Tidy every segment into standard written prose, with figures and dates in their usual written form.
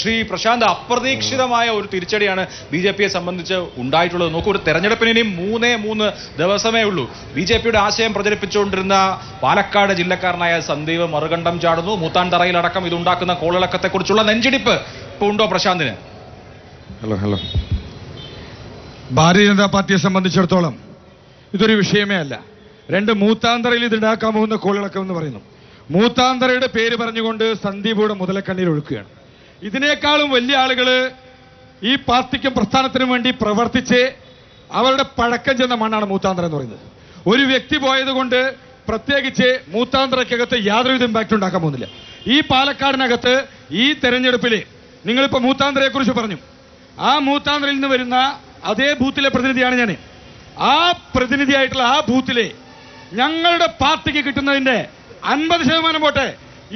ശ്രീ പ്രശാന്ത്, അപ്രതീക്ഷിതമായ ഒരു തിരിച്ചടിയാണ് ബി ജെ പിയെ സംബന്ധിച്ച് ഉണ്ടായിട്ടുള്ളത്. നോക്കൂ, ഒരു തെരഞ്ഞെടുപ്പിന് ഇനിയും 3 ദിവസമേ ഉള്ളൂ. ബി ജെ പിയുടെ ആശയം പ്രചരിപ്പിച്ചുകൊണ്ടിരുന്ന പാലക്കാട് ജില്ലക്കാരനായ സന്ദീപ് മറുകണ്ഠം ചാടുന്നു. മൂത്താൻതറയിലടക്കം ഇതുണ്ടാക്കുന്ന കോളിളക്കത്തെക്കുറിച്ചുള്ള നെഞ്ചിടിപ്പ് ഇപ്പോൾ ഉണ്ടോ പ്രശാന്തിന്? ഹലോ ഭാരതീയ ജനതാ പാർട്ടിയെ സംബന്ധിച്ചിടത്തോളം ഇതൊരു വിഷയമേ അല്ല. മൂത്താന്തറയിൽ ഇതുണ്ടാക്കാൻ പോകുന്ന കോളിളക്കം എന്ന് പറയുന്നു. മൂത്താന്തറയുടെ പേര് പറഞ്ഞുകൊണ്ട് സന്ദീപുടെ മുതലക്കണ്ണീർ ഒഴുക്കുകയാണ്. ഇതിനേക്കാളും വലിയ ആളുകൾ ഈ പാർട്ടിക്കും പ്രസ്ഥാനത്തിനും വേണ്ടി പ്രവർത്തിച്ച് അവരുടെ പഴക്കം ചെന്ന മണ്ണാണ് മൂത്താന്തര എന്ന് പറയുന്നത്. ഒരു വ്യക്തി പോയത് കൊണ്ട് പ്രത്യേകിച്ച് മൂത്താന്തരക്കകത്ത് യാതൊരുവിധ ഇമ്പാക്റ്റ് ഉണ്ടാക്കാൻ പോകുന്നില്ല. ഈ പാലക്കാടിനകത്ത് ഈ തെരഞ്ഞെടുപ്പിൽ നിങ്ങളിപ്പോൾ മൂത്താന്തരയെ കുറിച്ച് പറഞ്ഞു. ആ മൂത്താന്തരയിൽ നിന്ന് വരുന്ന അതേ ബൂത്തിലെ പ്രതിനിധിയാണ് ഞാൻ. ആ പ്രതിനിധിയായിട്ടുള്ള ആ ബൂത്തിലെ ഞങ്ങളുടെ പാർട്ടിക്ക് കിട്ടുന്നതിന്റെ 50% വോട്ട്,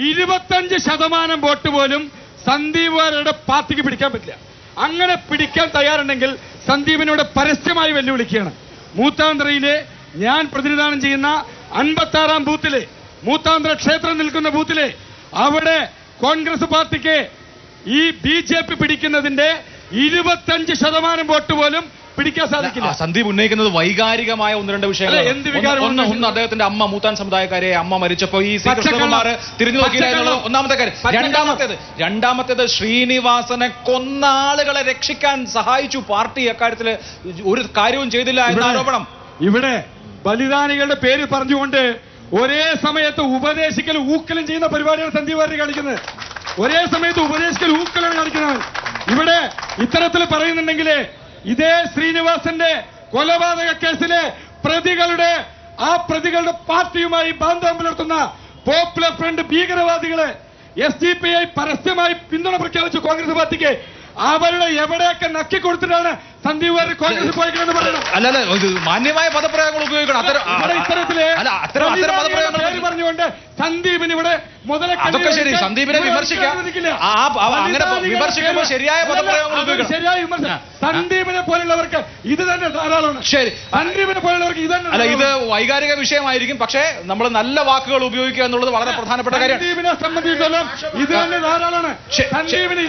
25% വോട്ട് പോലും സന്ദീപുകാരുടെ പാർട്ടിക്ക് പിടിക്കാൻ പറ്റില്ല. അങ്ങനെ പിടിക്കാൻ തയ്യാറുണ്ടെങ്കിൽ സന്ദീപിനോട് പരസ്യമായി വെല്ലുവിളിക്കുകയാണ്. മൂത്താന്തറയിലെ ഞാൻ പ്രതിനിധാനം ചെയ്യുന്ന 56-ാം ബൂത്തിലെ മൂത്താന്തര ക്ഷേത്രം നിൽക്കുന്ന ബൂത്തിലെ അവിടെ കോൺഗ്രസ് പാർട്ടിക്ക് ഈ BJP പിടിക്കുന്നതിന്റെ 25% വോട്ട് പോലും പിടിക്കാൻ സാധിക്കില്ല. സന്ദീപ് ഉന്നയിക്കുന്നത് വൈകാരികമായ 1-2 വിഷയങ്ങൾ. ഒന്ന് അദ്ദേഹത്തിന്റെ അമ്മ, മൂത്താൻ സമുദായക്കാരെ അമ്മ മരിച്ചപ്പോ ഈ ശ്രീകൃഷ്ണകുമാർ തിരിഞ്ഞു നോക്കിയില്ല. ഒന്നാമത്തെ കാര്യം. രണ്ടാമത്തേത് ശ്രീനിവാസനെ കൊന്ന ആളുകളെ രക്ഷിക്കാൻ സഹായിച്ചു പാർട്ടി. അക്കാര്യത്തിൽ ഒരു കാര്യവും ചെയ്തില്ല എന്ന ആരോപണം. ഇവിടെ ബലിദാനികളുടെ പേര് പറഞ്ഞുകൊണ്ട് ഒരേ സമയത്ത് ഉപദേശിക്കലും ഊക്കലും ചെയ്യുന്ന പരിപാടിയാണ് സന്ദീപ് വാര്യർ കാണിക്കുന്നത്. ഒരേ സമയത്ത് ഉപദേശിക്കൽ ഊക്കലാണ് കാണിക്കുന്നത്. ഇവിടെ ഇത്തരത്തിൽ പറയുന്നുണ്ടെങ്കിൽ ഇതേ ശ്രീനിവാസന്റെ കൊലപാതക കേസിലെ പ്രതികളുടെ പാർട്ടിയുമായി ബാന്ധവം പുലർത്തുന്ന പോപ്പുലർ ഫ്രണ്ട് ഭീകരവാദികളെ SDPI പരസ്യമായി പിന്തുണ പ്രഖ്യാപിച്ചു കോൺഗ്രസ് പാർട്ടിക്ക്. അവരുടെ എവിടെയൊക്കെ നക്കി കൊടുത്തിട്ടാണ് സന്ദീപ് വാര്യർ കോൺഗ്രസ് പോയിക്കണമെന്ന് പറയുന്നത്. അല്ല, മാന്യമായ പദപ്രയോഗങ്ങൾ ഉപയോഗിക്കണം. പേര് പറഞ്ഞുകൊണ്ട് സന്ദീപിന് ഇവിടെ അതൊക്കെ ശരി, സന്ദീപിനെ വിമർശിക്കാം. അങ്ങനെ വിമർശിക്കുമ്പോൾ ശരിയായ പദപ്രയോഗങ്ങൾ ഉപയോഗിക്കണം. ശരിയായ വിമർശനം. സന്ദീപിനെ പോലുള്ളവർക്ക് ഇത് തന്നെ ധാരാളമാണ്. ശരി, സന്ദീപിനെ പോലുള്ളവർക്ക് ഇത് തന്നെ. അല്ല, ഇത് വൈകാരിക വിഷയമായിരിക്കും, പക്ഷേ നമ്മൾ നല്ല വാക്കുകൾ ഉപയോഗിക്കുക എന്നുള്ളത് വളരെ പ്രധാനപ്പെട്ട കാര്യമാണ്. സന്ദീപിനെ സംബന്ധിച്ചിടത്തോളം ഇത് തന്നെ ധാരാളമാണ്. സന്ദീപിന്